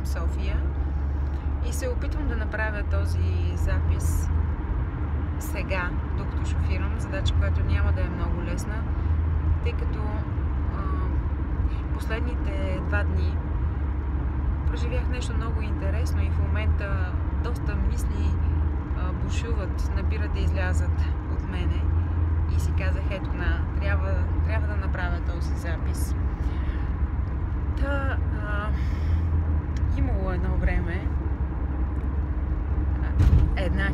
към София и се опитвам да направя този запис сега, докато шофирам, задача, която няма да е много лесна, тъй като последните 2 дни преживях нещо много интересно и в момента доста мисли бушуват, набират да излязат от мене и си казах, ето трябва да направя този запис. Имало едно време една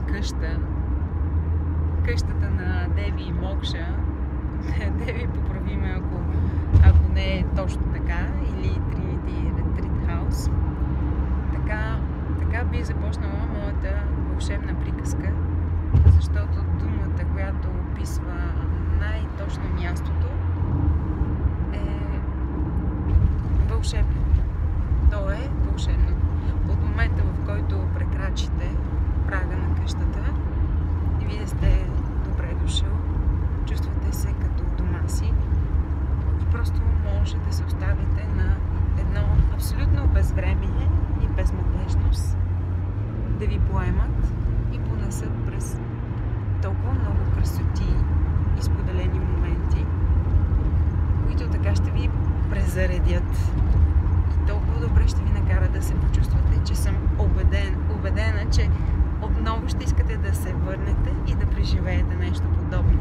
къщата на Деви и Мокша. Деви, поправи ме, ако не е точно така, или Trinity Retreat House. Така би започнала моята вълшебна приказка, защото думата, която описва най-точно мястото, е вълшебно. То е вълшебно. От момента, в който прекрачите прага на къщата и вие сте добре дошъл, чувствате се като дома си и просто може да се оставите на едно абсолютно безвремие и безмятежност да ви поемат и понесат през толкова много красоти и споделени моменти, които така ще ви презаредят и толкова добре ще ви накарат да се почувствате, че съм убедена, че отново ще искате да се върнете и да преживеете нещо подобно.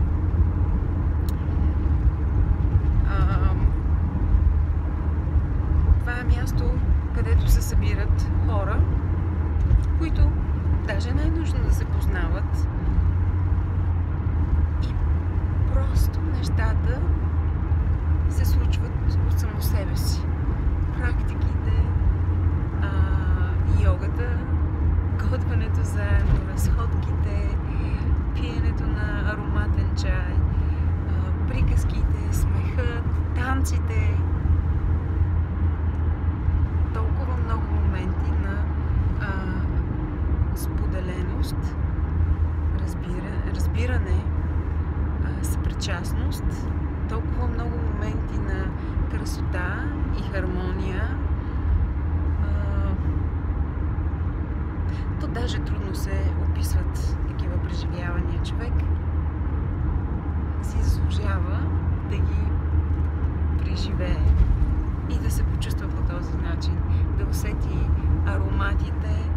Това е място, където се събират хора, които даже не е нужно да се познават и просто нещата се случват от само себе си. Практиките, йогата, готвенето заедно, разходките, пиенето на ароматен чай, приказките, смехът, танците. Толкова много моменти на споделеност, разбиране, съпричастност, толкова много моменти на красота и хармония. То даже трудно се описват такива преживявания. Човек си заслужава да ги преживее и да се почувства по този начин, да усети ароматите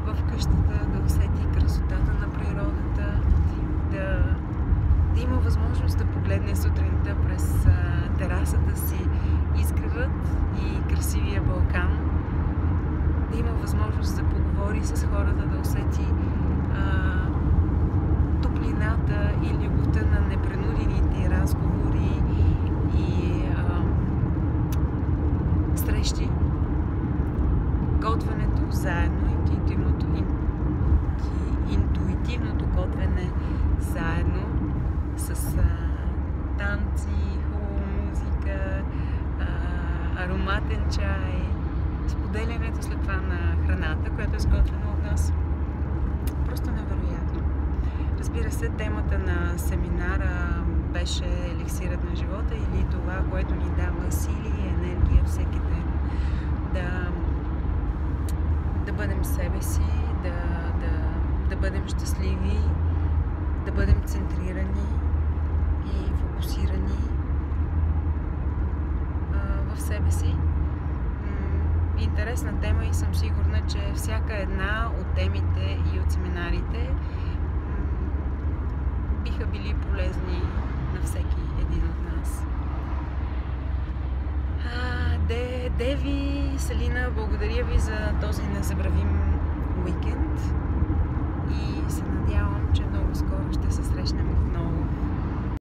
в къщата, да усети красотата на природата, да има възможност да погледне сутринта през терасата си изгревът и красивия Балкан, да има възможност да поговори с хората, да усети топлината и любовта на непринудените разговори и срещи, готвенето заедно, интуитивното готвене заедно с танци, хубава музика, ароматен чай, споделянето след това на храната, която е сготвена от нас. Просто невероятно. Разбира се, темата на семинара беше еликсирът на живота или това, което ни дава сили и енергия всеки ден да бъдем себе си, да бъдем щастливи, да бъдем центрирани и фокусирани в себе си. Интересна тема и съм сигурна, че всяка една от темите и от семинарите биха били полезни на всеки един от нас. Деви, Селина, благодаря ви за този незабравим уикенд и се надявам, че много скоро ще се срещнем отново.